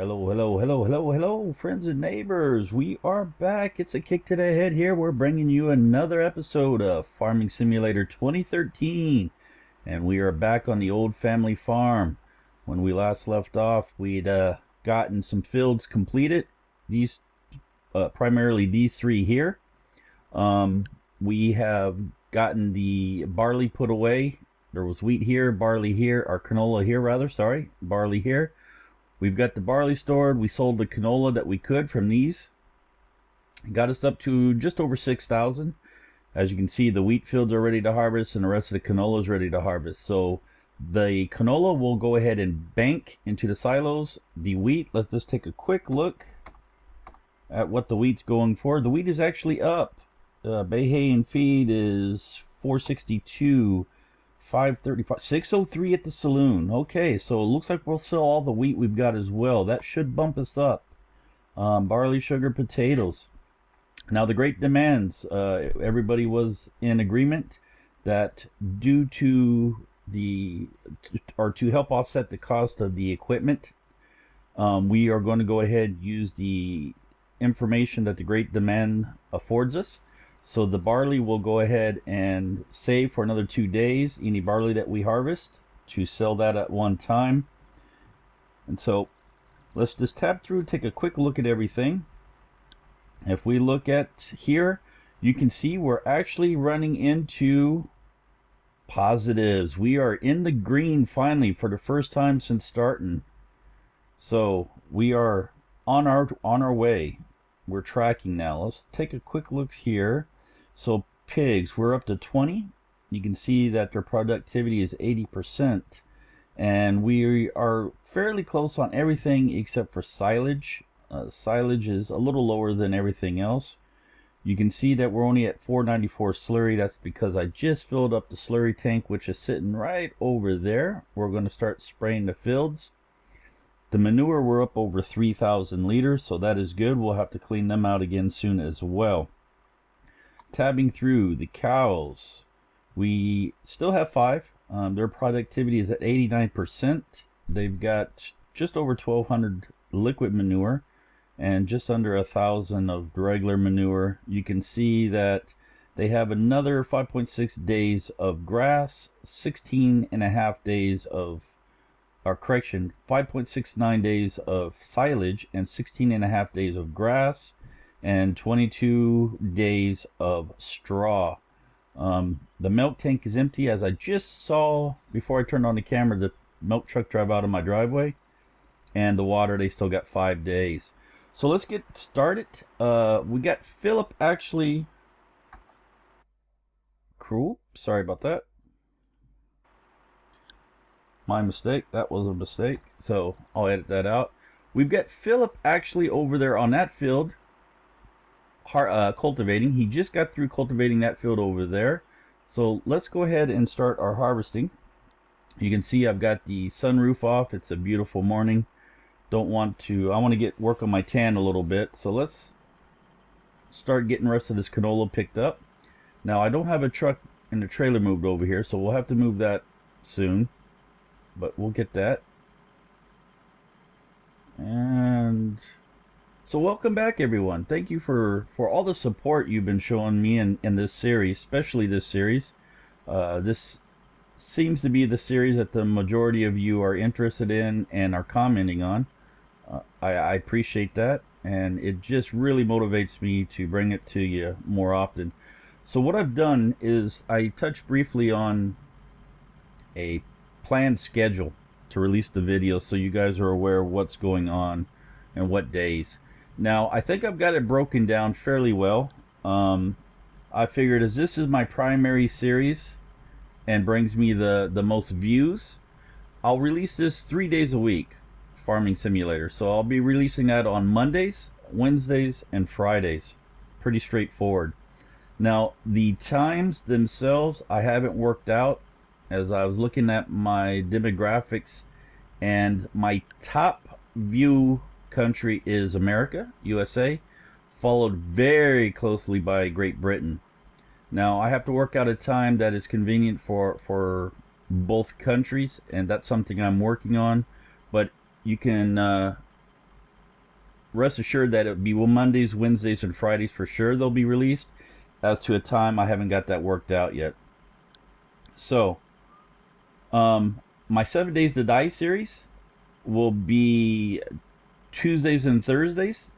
Hello, hello, hello, hello, hello, friends and neighbors. We are back. It's Akiic ToDaHead here. We're bringing you another episode of Farming Simulator 2013. And we are back on the old family farm. When we last left off, we'd gotten some fields completed. These, primarily these three here. We have gotten the barley put away. There was wheat here, barley here, or canola here rather, sorry, barley here. We've got the barley stored. We sold the canola that we could from these. It got us up to just over 6,000. As you can see, the wheat fields are ready to harvest and the rest of the canola is ready to harvest. So the canola will go ahead and bank into the silos. The wheat, let's just take a quick look at what the wheat's going for. The wheat is actually up. Bay hay and feed is 462. 535, 603 at the saloon. Okay, so it looks like we'll sell all the wheat we've got as well. That should bump us up. Barley, sugar, potatoes. Now the great demands. Everybody was in agreement that due to to help offset the cost of the equipment, we are going to go ahead and use the information that the great demand affords us. So the barley will go ahead and save for another 2 days, any barley that we harvest, to sell that at one time. And so let's just tab through, take a quick look at everything. If we look at here, you can see we're actually running into positives. We are in the green finally for the first time since starting. So we are on our way. We're tracking now. Let's take a quick look here. So pigs, we're up to 20. You can see that their productivity is 80%. And we are fairly close on everything except for silage. Silage is a little lower than everything else. You can see that we're only at 494 slurry. That's because I just filled up the slurry tank, which is sitting right over there. We're going to start spraying the fields. The manure, we're up over 3,000 liters, so that is good. We'll have to clean them out again soon as well. Tabbing through the cows, we still have 5. Their productivity is at 89%. They've got just over 1,200 liquid manure and just under 1,000 of regular manure. You can see that they have another 5.6 days of grass, 16.5 days of 5.69 days of silage and 16.5 days of grass and 22 days of straw. The milk tank is empty, as I just saw before I turned on the camera the milk truck drive out of my driveway. And the water, they still got 5 days. So let's get started. We got Philip actually. Cool. Sorry about that. My mistake. That was a mistake. So I'll edit that out. We've got Philip actually over there on that field cultivating. He just got through cultivating that field over there. So let's go ahead and start our harvesting. You can see I've got the sunroof off. It's a beautiful morning. I want to work on my tan a little bit. So let's start getting the rest of this canola picked up. Now I don't have a truck and a trailer moved over here, so we'll have to move that soon. But we'll get that. And so welcome back, everyone. Thank you for all the support you've been showing me in this series, especially this series. This seems to be the series that the majority of you are interested in and are commenting on. I appreciate that, and it just really motivates me to bring it to you more often. So what I've done is I touched briefly on a planned schedule to release the video so you guys are aware of what's going on and what days. Now I think I've got it broken down fairly well. I figured as this is my primary series and brings me the most views, I'll release this 3 days a week, Farming Simulator. So I'll be releasing that on Mondays, Wednesdays, and Fridays. Pretty straightforward. Now the times themselves I haven't worked out, as I was looking at my demographics, and my top view country is America, USA, followed very closely by Great Britain. Now I have to work out a time that is convenient for both countries, and that's something I'm working on. But you can rest assured that it'll be Mondays, Wednesdays, and Fridays for sure they'll be released. As to a time, I haven't got that worked out yet. So, my 7 Days to Die series will be Tuesdays and Thursdays,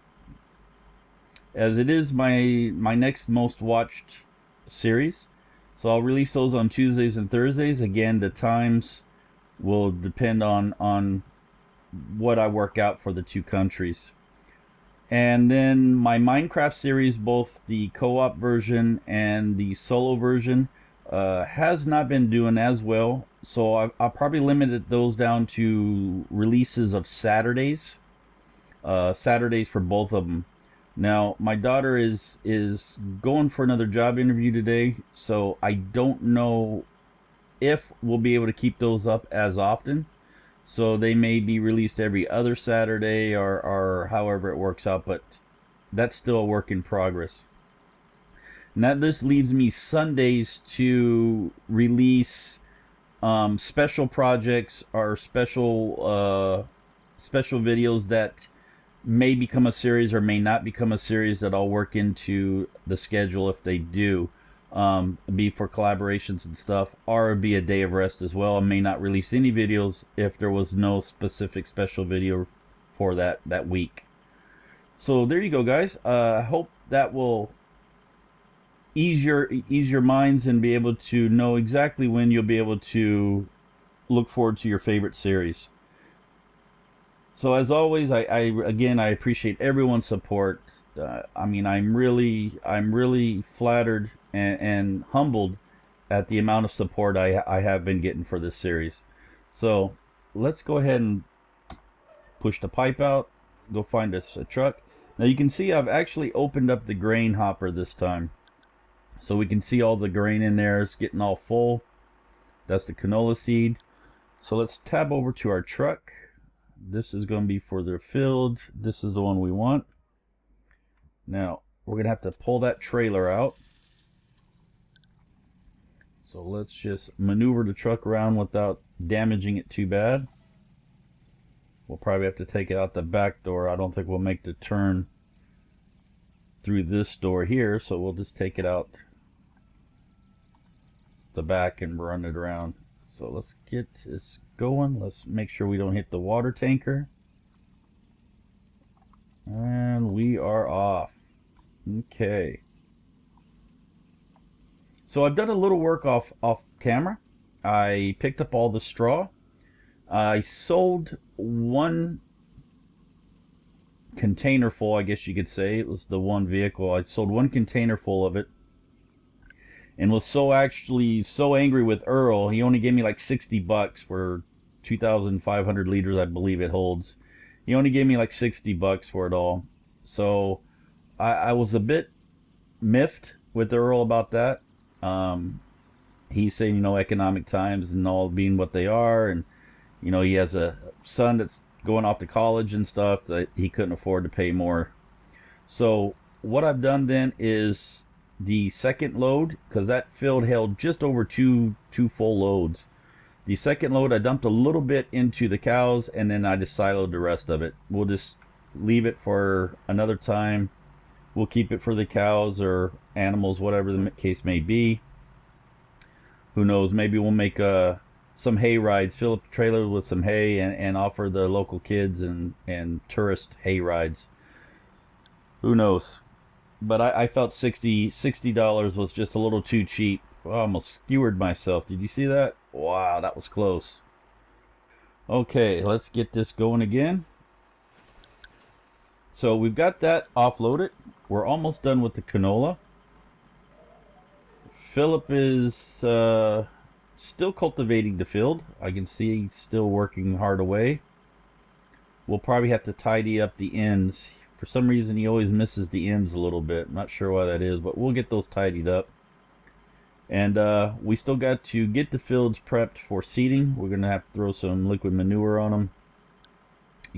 as it is my next most watched series. So I'll release those on Tuesdays and Thursdays. Again, the times will depend on what I work out for the two countries. And then my Minecraft series, both the co-op version and the solo version, has not been doing as well. So I'll probably limit those down to releases of Saturdays. Saturdays for both of them. Now, my daughter is going for another job interview today, so I don't know if we'll be able to keep those up as often. So they may be released every other Saturday or however it works out, but that's still a work in progress. Now this leaves me Sundays to release special projects or special videos that may become a series or may not become a series that I'll work into the schedule if they do. Be for collaborations and stuff, or be a day of rest as well. I may not release any videos if there was no specific special video for that week. So there you go, guys. I hope that will ease your minds and be able to know exactly when you'll be able to look forward to your favorite series. So as always, I appreciate everyone's support. I mean, I'm really flattered and humbled at the amount of support I have been getting for this series. So let's go ahead and push the pipe out, go find us a truck. Now you can see I've actually opened up the grain hopper this time, so we can see all the grain in there. It's getting all full. That's the canola seed. So let's tab over to our truck. This is going to be for their field. This is the one we want. Now we're going to have to pull that trailer out. So let's just maneuver the truck around without damaging it too bad. We'll probably have to take it out the back door. I don't think we'll make the turn through this door here, so we'll just take it out the back and run it around. So let's get this going. Let's make sure we don't hit the water tanker. And we are off. Okay. So I've done a little work off camera. I picked up all the straw. I sold one container full, I guess you could say. It was the one vehicle. I sold one container full of it. And was so angry with Earl. He only gave me like $60 for 2,500 liters, I believe it holds. He only gave me like $60 for it all. So I was a bit miffed with Earl about that. He's saying, you know, economic times and all being what they are, and you know, he has a son that's going off to college and stuff that he couldn't afford to pay more. So what I've done then is the second load, because that field held just over two full loads. The second load, I dumped a little bit into the cows, and then I just siloed the rest of it. We'll just leave it for another time. We'll keep it for the cows or animals, whatever the case may be. Who knows? Maybe we'll make some hay rides, fill up the trailer with some hay, and offer the local kids and tourist hay rides. Who knows? But I felt $60 was just a little too cheap. I almost skewered myself. Did you see that? Wow, that was close. Okay, let's get this going again. So we've got that offloaded. We're almost done with the canola. Philip is still cultivating the field. I can see he's still working hard away. We'll probably have to tidy up the ends. For some reason, he always misses the ends a little bit. I'm not sure why that is, but we'll get those tidied up. And we still got to get the fields prepped for seeding. We're going to have to throw some liquid manure on them,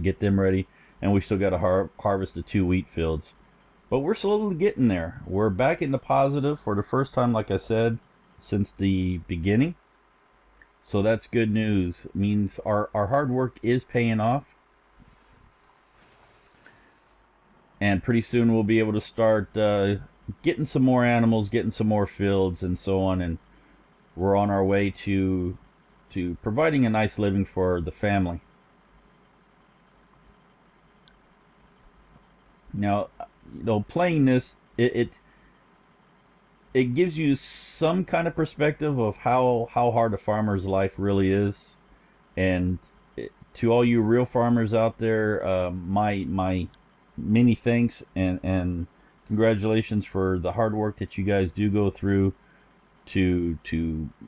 get them ready. And we still got to harvest the 2 wheat fields. But we're slowly getting there. We're back in the positive for the first time, like I said, since the beginning. So that's good news. It means our hard work is paying off. and pretty soon we'll be able to start getting some more animals, getting some more fields, and so on. And we're on our way to providing a nice living for the family. Now, you know, playing this, it gives you some kind of perspective of how hard a farmer's life really is. And to all you real farmers out there, my many thanks and congratulations for the hard work that you guys do go through to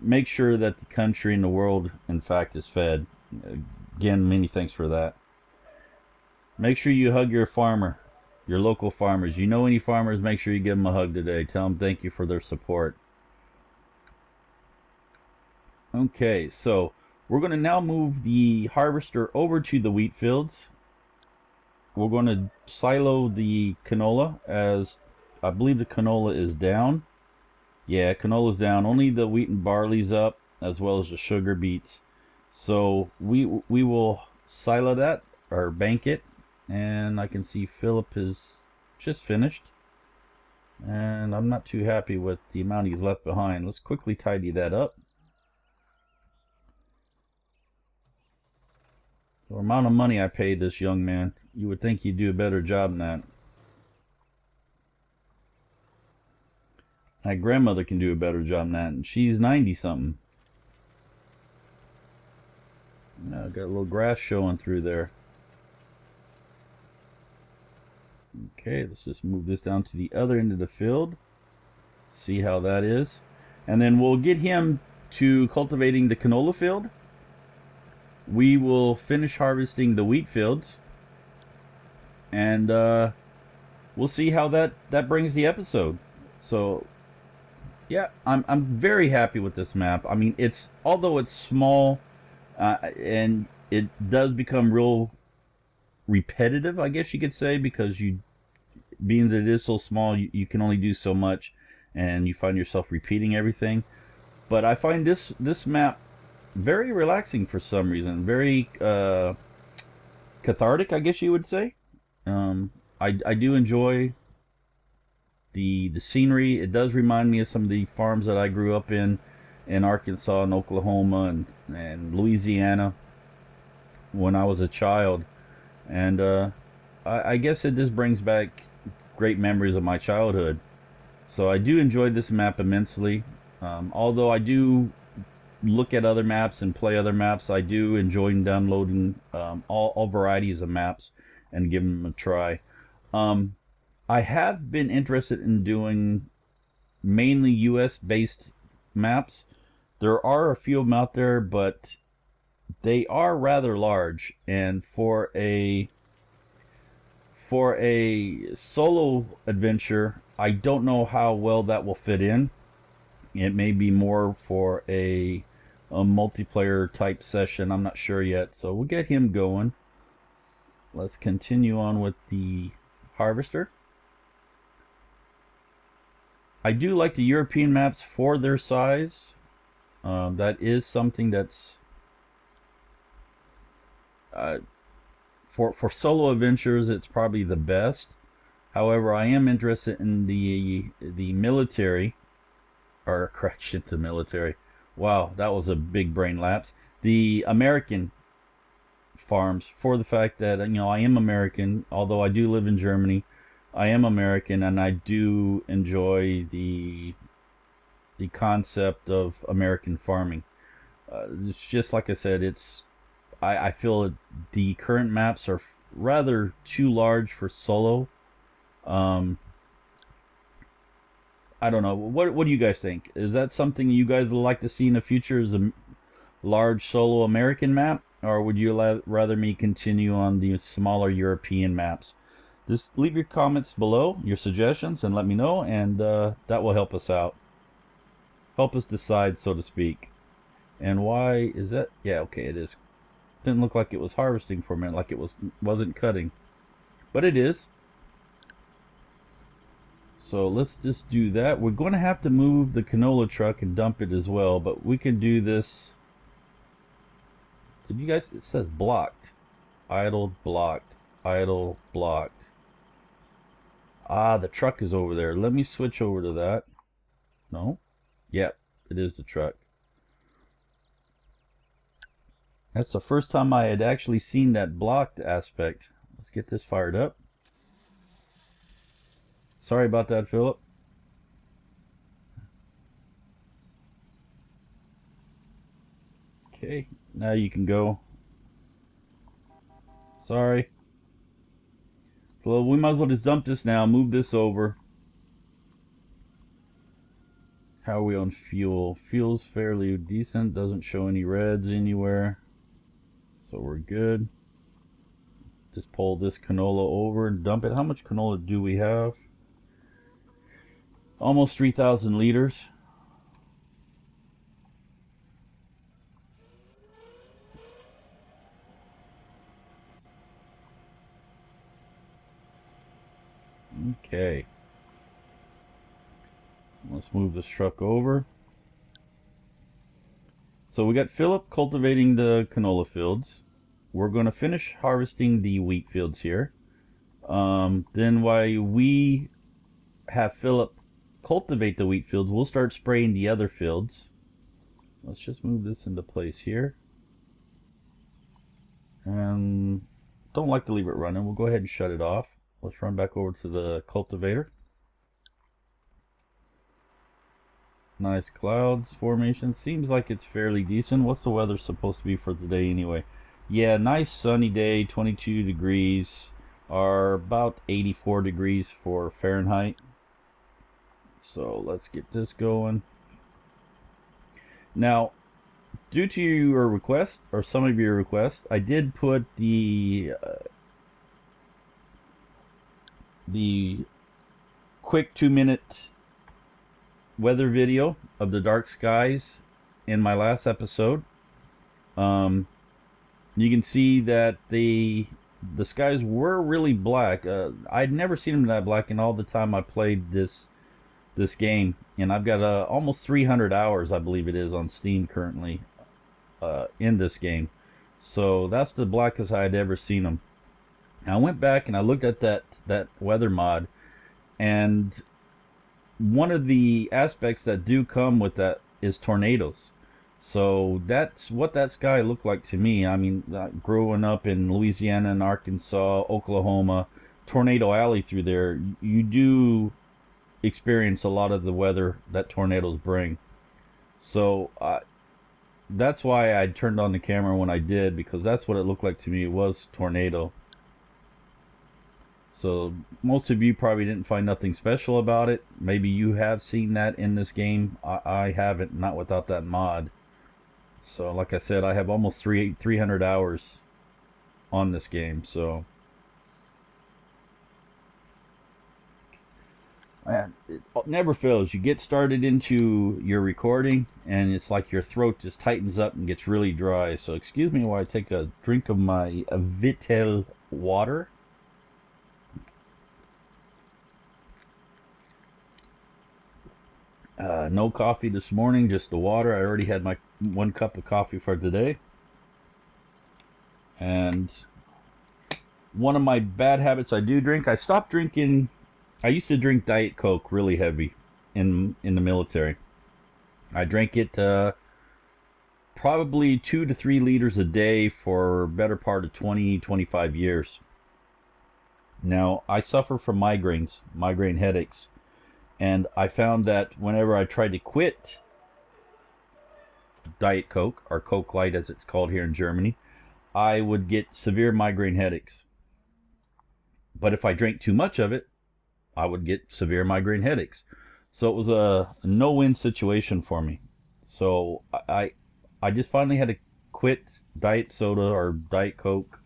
make sure that the country and the world, in fact, is fed. Again, many thanks for that. Make sure you hug your farmer, your local farmers. You know any farmers, make sure you give them a hug today. Tell them thank you for their support. Okay, so we're going to now move the harvester over to the wheat fields. We're going to silo the canola, as I believe the canola is down. Yeah, canola's down. Only the wheat and barley's up, as well as the sugar beets. So we will silo that, or bank it. And I can see Philip is just finished. And I'm not too happy with the amount he's left behind. Let's quickly tidy that up. The amount of money I paid this young man, you would think he'd do a better job than that. My grandmother can do a better job than that, and she's 90-something. Got a little grass showing through there. Okay, let's just move this down to the other end of the field. See how that is. And then we'll get him to cultivating the canola field. We will finish harvesting the wheat fields. And we'll see how that brings the episode. So yeah, I'm very happy with this map. I mean, although it's small, and it does become real repetitive, I guess you could say, because being that it is so small, you can only do so much, and you find yourself repeating everything. But I find this map very relaxing for some reason, very cathartic, I guess you would say. I do enjoy the scenery. It does remind me of some of the farms that I grew up in Arkansas and Oklahoma and Louisiana when I was a child. And I guess it just brings back great memories of my childhood. So I do enjoy this map immensely. Although I do look at other maps and play other maps, I do enjoy downloading all varieties of maps and giving them a try. I have been interested in doing mainly US based maps. There are a few of them out there, but they are rather large, and for a solo adventure, I don't know how well that will fit in. It may be more for a multiplayer type session. I'm not sure yet, so we'll get him going. Let's continue on with the harvester. I do like the European maps for their size. That is something that's for solo adventures, it's probably the best. However, I am interested in the military, or correction, the military. Wow, that was a big brain lapse. The American farms, for the fact that, you know, I am American, although I do live in Germany. I am American, and I do enjoy the concept of American farming. It's just like I said, I feel the current maps are rather too large for solo. I don't know. What do you guys think? Is that something you guys would like to see in the future, is a large solo American map? Or would you rather me continue on the smaller European maps? Just leave your comments below, your suggestions, and let me know, and that will help us out. Help us decide, so to speak. And why is that? Yeah, okay, it is. Didn't look like it was harvesting for a minute, like it wasn't cutting. But it is. So let's just do that. We're going to have to move the canola truck and dump it as well, but we can do this. Did you guys? It says blocked. Idle, blocked. Idle, blocked. Ah, the truck is over there. Let me switch over to that. No? Yep, it is the truck. That's the first time I had actually seen that blocked aspect. Let's get this fired up. Sorry about that, Philip. Okay, now you can go. Sorry. So we might as well just dump this now, move this over. How are we on fuel? Fuel's fairly decent, doesn't show any reds anywhere. So we're good. Just pull this canola over and dump it. How much canola do we have? Almost 3,000 liters. Okay. Let's move this truck over. So we got Philip cultivating the canola fields. We're going to finish harvesting the wheat fields here. Then while we have Philip cultivate the wheat fields, we'll start spraying the other fields. Let's just move this into place here. And don't like to leave it running. We'll go ahead and shut it off. Let's run back over to the cultivator. Nice clouds formation. Seems like it's fairly decent. What's the weather supposed to be for today anyway? Yeah, nice sunny day, 22 degrees, or about 84 degrees for Fahrenheit. So let's get this going. Now, due to your request, or some of your requests, I did put the quick 2-minute weather video of the dark skies in my last episode. You can see that the skies were really black. I'd never seen them that black in all the time I played this game, and I've got almost 300 hours, I believe it is, on Steam currently in this game. So that's the blackest I had ever seen them. I went back and I looked at that weather mod, and one of the aspects that do come with that is tornadoes. So that's what that sky looked like to me. I mean, growing up in Louisiana and Arkansas, Oklahoma, Tornado Alley through there, you do experience a lot of the weather that tornadoes bring. So that's why I turned on the camera when I did, because that's what it looked like to me. It was tornado. So most of you probably didn't find nothing special about it. Maybe you have seen that in this game. I haven't, not without that mod. So like I said, I have almost 300 hours on this game. So man, it never fails. You get started into your recording and it's like your throat just tightens up and gets really dry. So excuse me while I take a drink of my Vitel water. No coffee this morning, just the water. I already had my 1 cup of coffee for today. And one of my bad habits I do drink, I stopped drinking. I used to drink Diet Coke really heavy in the military. I drank it probably 2 to 3 liters a day for a better part of 20-25 years. Now, I suffer from migraine headaches. And I found that whenever I tried to quit Diet Coke, or Coke Light as it's called here in Germany, I would get severe migraine headaches. But if I drank too much of it, I would get severe migraine headaches. So it was a no-win situation for me. So I just finally had to quit diet soda or Diet Coke,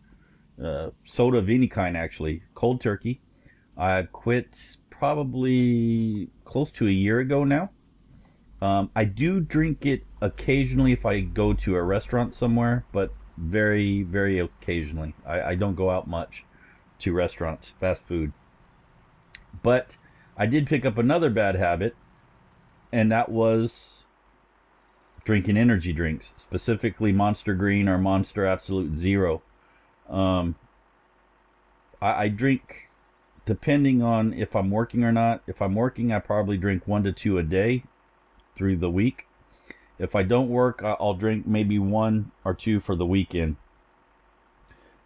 soda of any kind actually, cold turkey. I quit probably close to a year ago now. I do drink it occasionally if I go to a restaurant somewhere, but very, very occasionally. I don't go out much to restaurants, fast food. But I did pick up another bad habit, and that was drinking energy drinks, specifically Monster Green or Monster Absolute Zero. I drink depending on if I'm working or not. If I'm working, I probably drink 1 to 2 a day through the week. If I don't work, I'll drink maybe 1 or 2 for the weekend.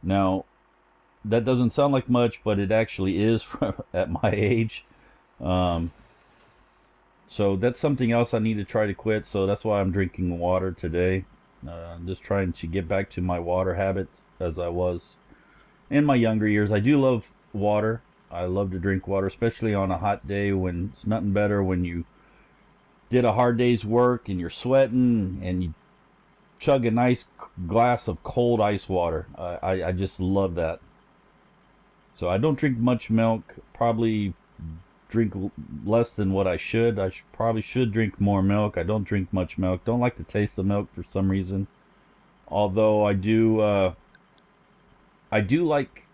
Now, that doesn't sound like much, but it actually is at my age. So that's something else I need to try to quit. So that's why I'm drinking water today. I'm just trying to get back to my water habits as I was in my younger years. I do love water. I love to drink water, especially on a hot day when it's nothing better when you did a hard day's work and you're sweating and you chug a nice glass of cold ice water. I just love that. So I don't drink much milk, probably drink less than what I should. Probably should drink more milk. I don't drink much milk. Don't like the taste of milk for some reason. Although I do like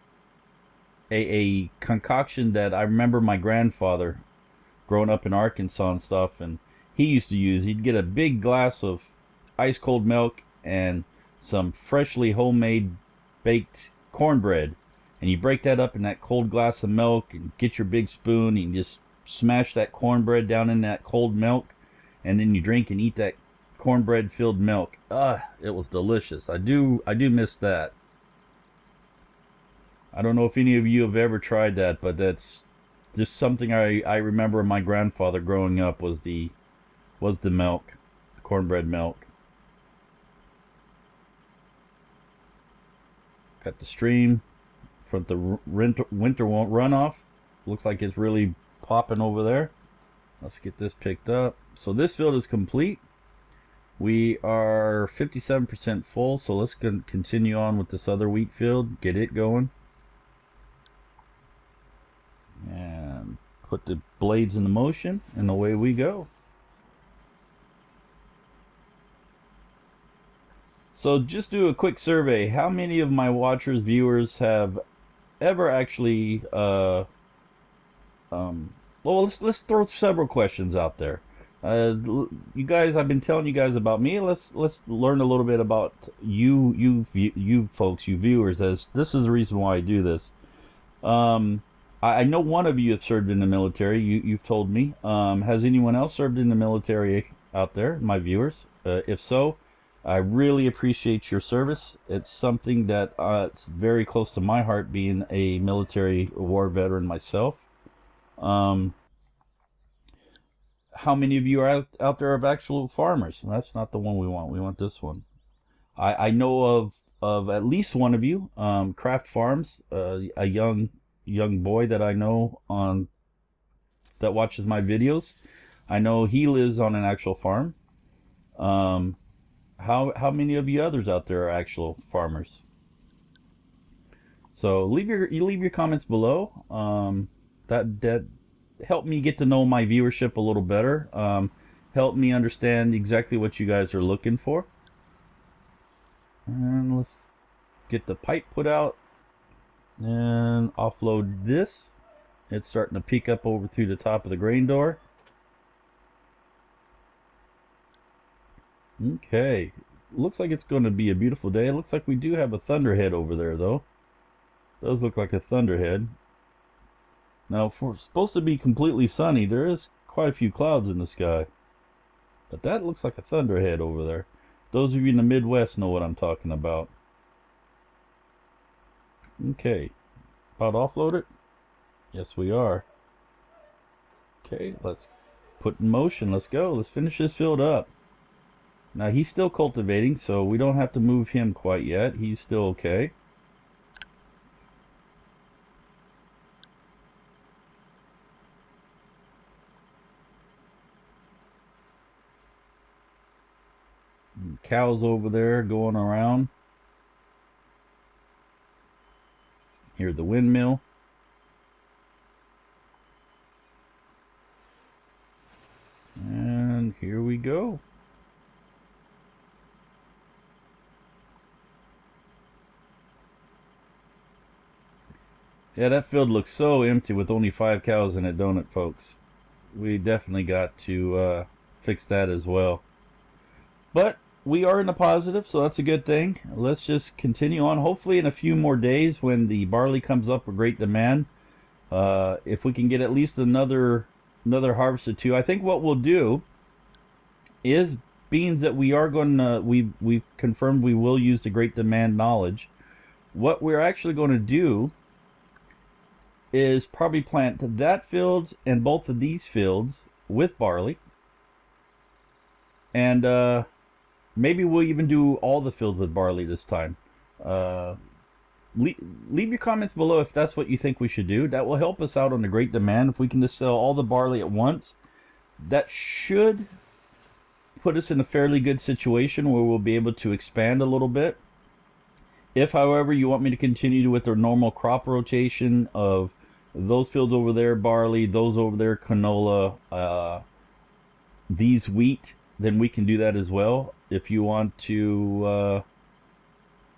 a concoction that I remember my grandfather growing up in Arkansas and stuff, and he used to use. He'd get a big glass of ice cold milk and some freshly homemade baked cornbread, and you break that up in that cold glass of milk and get your big spoon and you just smash that cornbread down in that cold milk, and then you drink and eat that cornbread filled milk. It was delicious. I do miss that. I don't know if any of you have ever tried that, but that's just something I remember my grandfather growing up was the milk, the cornbread milk. Got the stream from the winter runoff. Looks like it's really popping over there. Let's get this picked up. So this field is complete. We are 57% full, so let's continue on with this other wheat field, get it going. And put the blades into motion, and away we go. So just do a quick survey. How many of my watchers, viewers have ever actually well, let's throw several questions out there. You guys, I've been telling you guys about me. Let's learn a little bit about you folks, you viewers, as this is the reason why I do this. I know one of you have served in the military. You've told me. Has anyone else served in the military out there, my viewers? If so, I really appreciate your service. It's something that it's very close to my heart, being a military war veteran myself. How many of you are out there of actual farmers? That's not the one we want. We want this one. I know of at least one of you, Craft Farms, a young boy that I know that watches my videos. I know he lives on an actual farm. How many of you others out there are actual farmers? So leave your comments below. That help me get to know my viewership a little better. Help me understand exactly what you guys are looking for. And let's get the pipe put out and offload this. It's starting to peek up over through the top of the grain door. Okay, looks like it's going to be a beautiful day. It looks like we do have a thunderhead over there, though. Does look like a thunderhead. Now, for supposed to be completely sunny, there is quite a few clouds in the sky. But that looks like a thunderhead over there. Those of you in the Midwest know what I'm talking about. Okay, about offload it? Yes, we are. Okay, let's put in motion. Let's go. Let's finish this field up. Now, he's still cultivating, so we don't have to move him quite yet. He's still okay. And cows over there going around. Here's the windmill. And here we go. Yeah, that field looks so empty with only 5 cows in it, don't it, folks? We definitely got to fix that as well. But we are in the positive, so that's a good thing. Let's just continue on. Hopefully in a few more days, when the barley comes up a great demand, If we can get at least another harvest or two, I think what we'll do is, beans that we are going to, we've confirmed we will use the great demand knowledge. What we're actually going to do is probably plant that field and both of these fields with barley, and maybe we'll even do all the fields with barley this time. Leave your comments below if that's what you think we should do. That will help us out on the great demand. If we can just sell all the barley at once, that should put us in a fairly good situation where we'll be able to expand a little bit. If, however, you want me to continue with the normal crop rotation of those fields over there barley, those over there canola, these wheat, then we can do that as well. If you want to,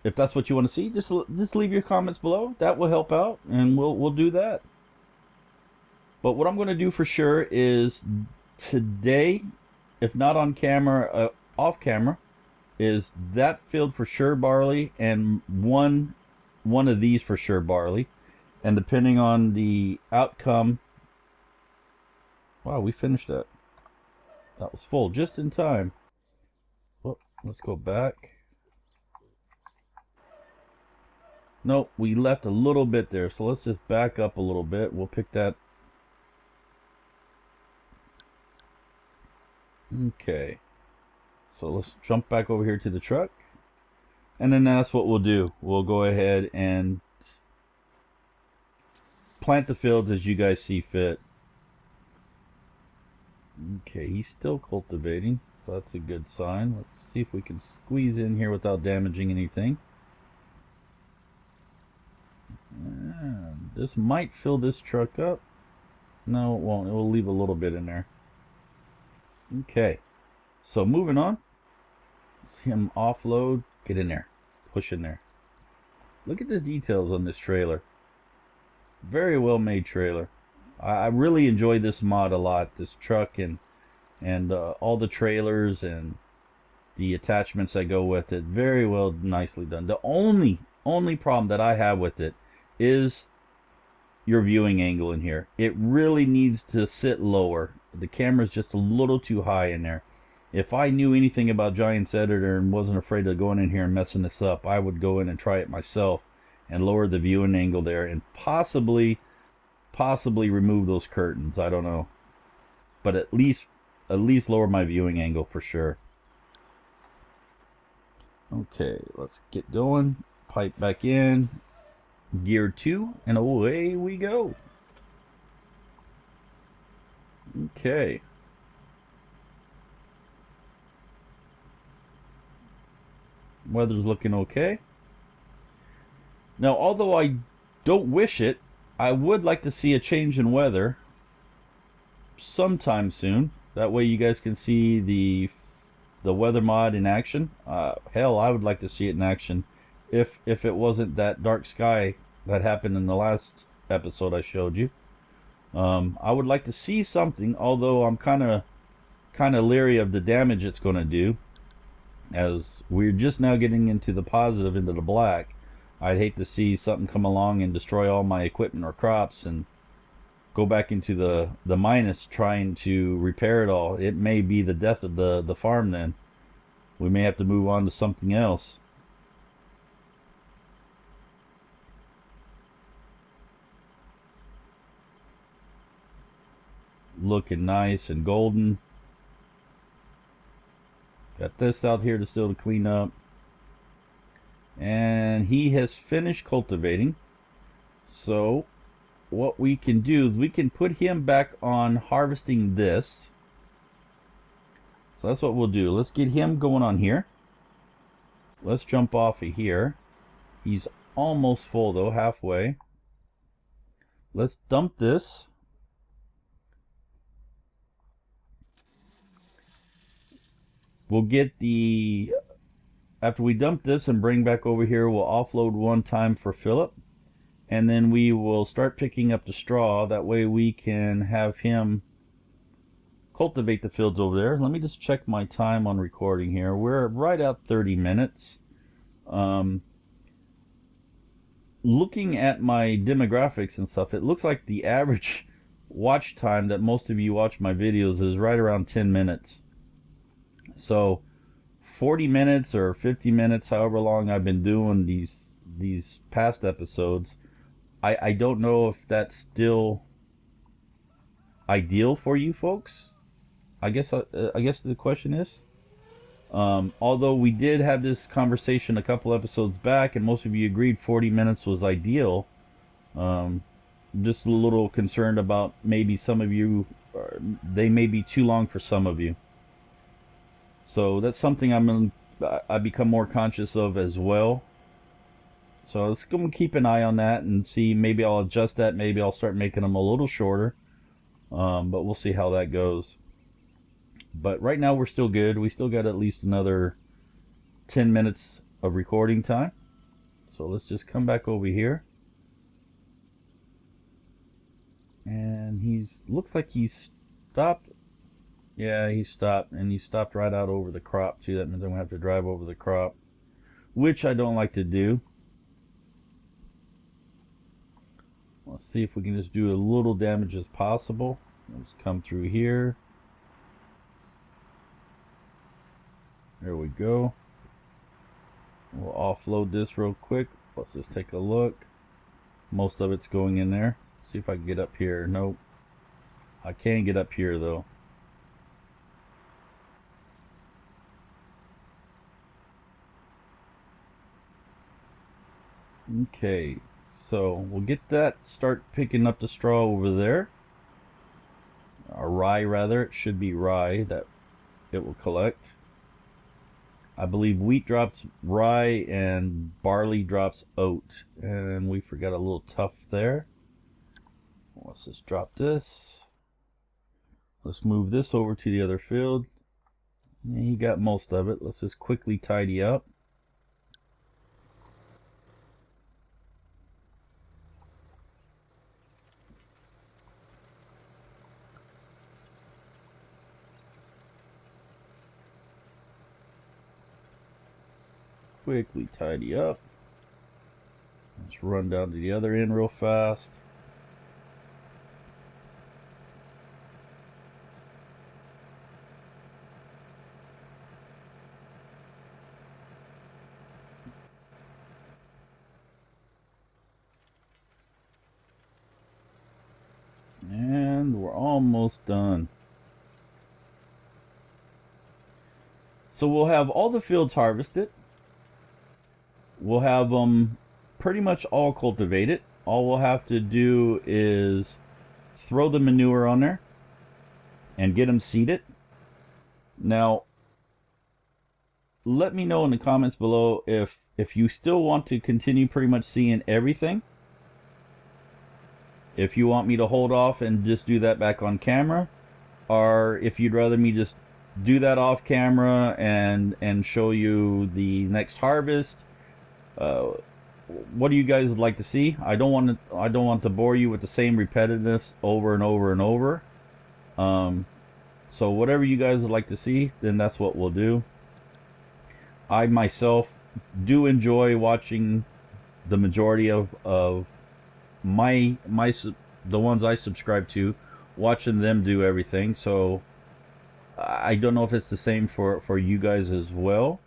if that's what you want to see, just leave your comments below. That will help out, and we'll do that. But what I'm going to do for sure is today, if not on camera, off camera, is that field for sure barley, and one of these for sure barley. And depending on the outcome, wow, we finished that. That was full just in time. Well, let's go back. Nope, we left a little bit there, so let's just back up a little bit. We'll pick that. Okay, so let's jump back over here to the truck, and then that's what we'll do. We'll go ahead and plant the fields as you guys see fit. Okay, he's still cultivating, so that's a good sign. Let's see if we can squeeze in here without damaging anything. And this might fill this truck up. No, it won't. It will leave a little bit in there. Okay, so moving on. See him offload. Get in there. Push in there. Look at the details on this trailer. Very well made trailer. I really enjoy this mod a lot. This truck and all the trailers and the attachments that go with it. Very well, nicely done. The only problem that I have with it is your viewing angle in here. It really needs to sit lower. The camera's just a little too high in there. If I knew anything about Giant's Editor and wasn't afraid of going in here and messing this up, I would go in and try it myself and lower the viewing angle there and possibly remove those curtains. I don't know, but at least lower my viewing angle for sure. Okay, let's get going. Pipe back in, gear 2, and away we go. Okay. Weather's looking okay. Now, although I don't wish it, I would like to see a change in weather sometime soon. That way you guys can see the weather mod in action. Hell, I would like to see it in action if it wasn't that dark sky that happened in the last episode I showed you. I would like to see something, although I'm kind of leery of the damage it's going to do, as we're just now getting into the positive, into the black. I'd hate to see something come along and destroy all my equipment or crops and go back into the minus trying to repair it all. It may be the death of the farm then. We may have to move on to something else. Looking nice and golden. Got this out here to still clean up. And he has finished cultivating. So what we can do is we can put him back on harvesting this. So that's what we'll do. Let's get him going on here. Let's jump off of here. He's almost full though, halfway. Let's dump this. We'll get the, after we dump this and bring back over here, we'll offload one time for Philip. And then we will start picking up the straw. That way we can have him cultivate the fields over there. Let me just check my time on recording here. We're right at 30 minutes. looking at my demographics and stuff, it looks like the average watch time that most of you watch my videos is right around 10 minutes. So 40 minutes or 50 minutes, however long I've been doing these past episodes, I don't know if that's still ideal for you folks. I guess the question is, although we did have this conversation a couple episodes back and most of you agreed 40 minutes was ideal, just a little concerned about maybe some of you, they may be too long for some of you. So that's something I become more conscious of as well. So let's go and keep an eye on that and see. Maybe I'll adjust that. Maybe I'll start making them a little shorter. But we'll see how that goes. But right now we're still good. We still got at least another 10 minutes of recording time. So let's just come back over here. And looks like he's stopped. Yeah, he stopped, and he stopped right out over the crop too. That means I'm gonna have to drive over the crop, which I don't like to do. Let's see if we can just do a little damage as possible. Let's come through here. There we go. We'll offload this real quick. Let's just take a look. Most of it's going in there. See if I can get up here. Nope. I can get up here though. Okay, so we'll get that, start picking up the straw over there. Or rye rather, it should be rye that it will collect. I believe wheat drops rye and barley drops oat. And we forgot a little tuft there. Let's just drop this. Let's move this over to the other field. Yeah, he got most of it. Let's just quickly tidy up. Quickly tidy up. Let's run down to the other end real fast. And we're almost done. So we'll have all the fields harvested. We'll have them pretty much all cultivated. All we'll have to do is throw the manure on there and get them seeded. Now, let me know in the comments below if you still want to continue pretty much seeing everything. If you want me to hold off and just do that back on camera, or if you'd rather me just do that off camera and show you the next harvest. What do you guys would like to see? I don't want to bore you with the same repetitiveness over and over and over. So whatever you guys would like to see, then that's what we'll do. I myself do enjoy watching the majority of the ones I subscribe to, watching them do everything. So I don't know if it's the same for you guys as well.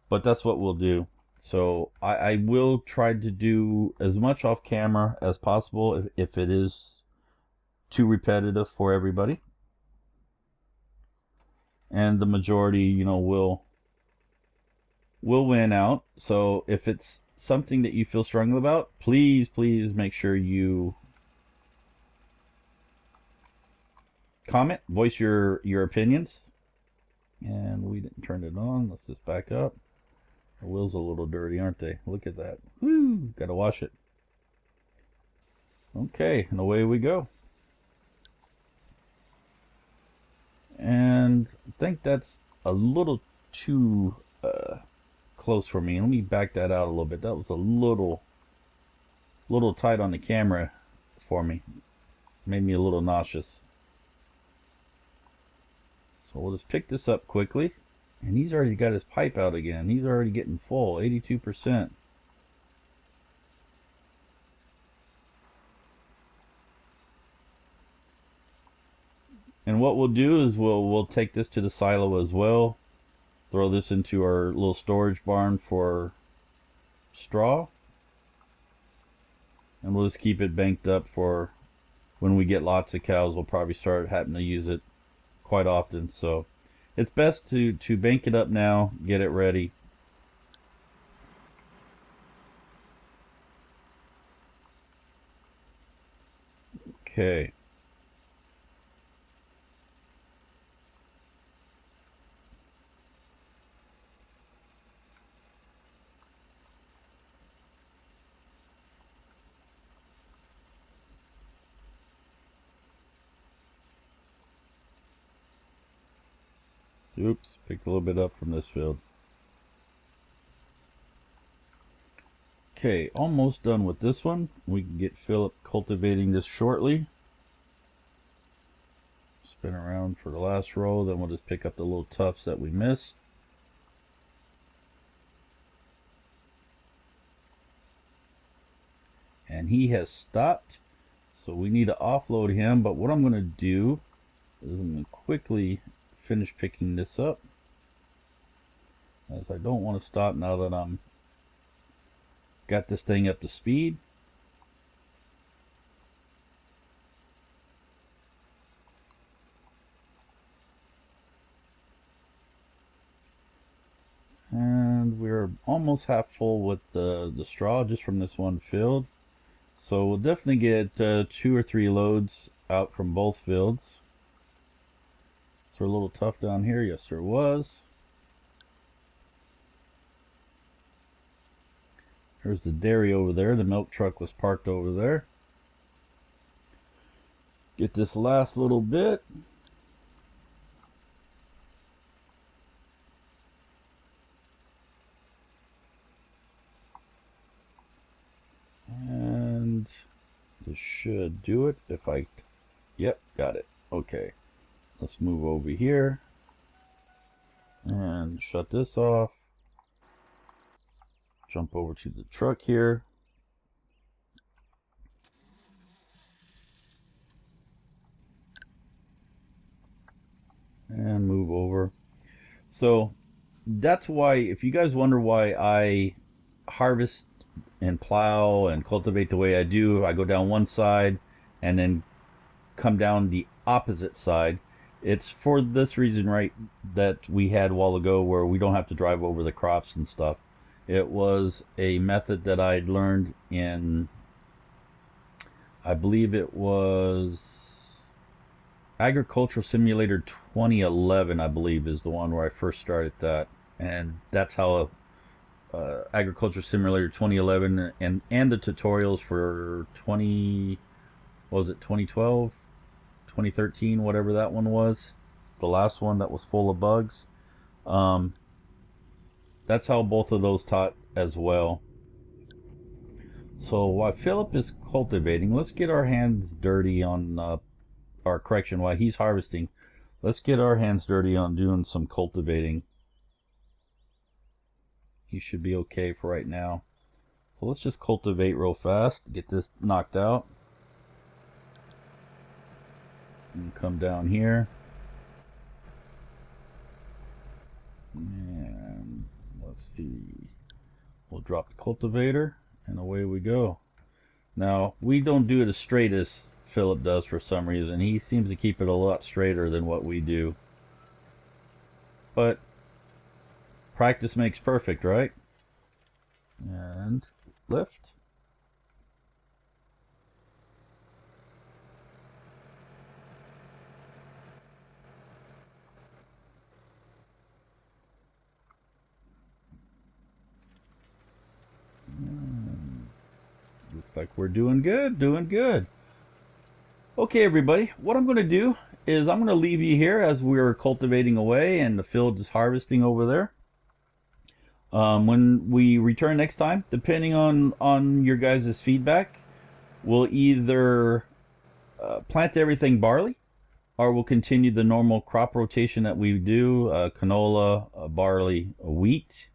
But that's what we'll do. So I will try to do as much off camera as possible if it is too repetitive for everybody. And the majority, you know, will win out. So if it's something that you feel strongly about, please make sure you comment, voice your opinions. And we didn't turn it on. Let's just back up. The wheels a little dirty, aren't they? Look at that. Woo! Gotta wash it. Okay, and away we go. And I think that's a little too close for me. Let me back that out a little bit. That was a little tight on the camera for me. Made me a little nauseous. So we'll just pick this up quickly. And he's already got his pipe out again. He's already getting full, 82%. And what we'll do is we'll take this to the silo as well. Throw this into our little storage barn for straw. And we'll just keep it banked up for when we get lots of cows. We'll probably start having to use it quite often. So it's best to bank it up now, get it ready. Okay. Oops, picked a little bit up from this field. Okay, almost done with this one. We can get Philip cultivating this shortly. Spin around for the last row, then we'll just pick up the little tufts that we missed. And he has stopped, so we need to offload him. But what I'm going to do is I'm going to quickly finish picking this up, as I don't want to stop now that I'm got this thing up to speed. And we're almost half full with the straw just from this one field. So we'll definitely get 2 or 3 loads out from both fields. So a little tough down here. Yes, there was. There's the dairy over there. The milk truck was parked over there. Get this last little bit. And this should do it if I... Yep, got it. Okay. Let's move over here and shut this off. Jump over to the truck here. And move over. So that's why, if you guys wonder why I harvest and plow and cultivate the way I do, I go down one side and then come down the opposite side. It's for this reason, right, that we had a while ago where we don't have to drive over the crops and stuff. It was a method that I'd learned in, I believe it was Agricultural Simulator 2011, I believe, is the one where I first started that. And that's how Agricultural Simulator 2011 and the tutorials for 2012? 2013, whatever that one was, the last one that was full of bugs. That's how both of those taught as well. So while Philip is cultivating, let's get our hands dirty on while he's harvesting, let's get our hands dirty on doing some cultivating. He should be okay for right now. So let's just cultivate real fast, get this knocked out. And come down here. And let's see. We'll drop the cultivator and away we go. Now, we don't do it as straight as Philip does for some reason. He seems to keep it a lot straighter than what we do. But practice makes perfect, right? And lift. Looks like we're doing good, doing good. Okay, everybody, what I'm going to do is I'm going to leave you here as we're cultivating away and the field is harvesting over there. When we return next time, depending on your guys' feedback, we'll either plant everything barley, or we'll continue the normal crop rotation that we do, canola, barley, wheat.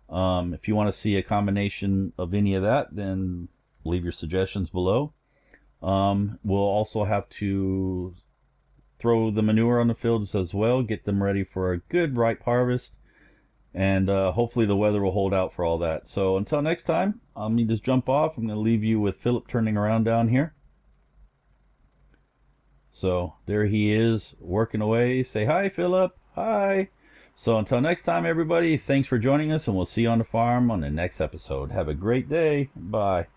If you want to see a combination of any of that, then leave your suggestions below. We'll also have to throw the manure on the fields as well, get them ready for a good ripe harvest. And hopefully the weather will hold out for all that. So until next time, let me just jump off. I'm going to leave you with Philip turning around down here. So there he is working away. Say hi, Philip. Hi. So until next time, everybody, thanks for joining us, and we'll see you on the farm on the next episode. Have a great day. Bye.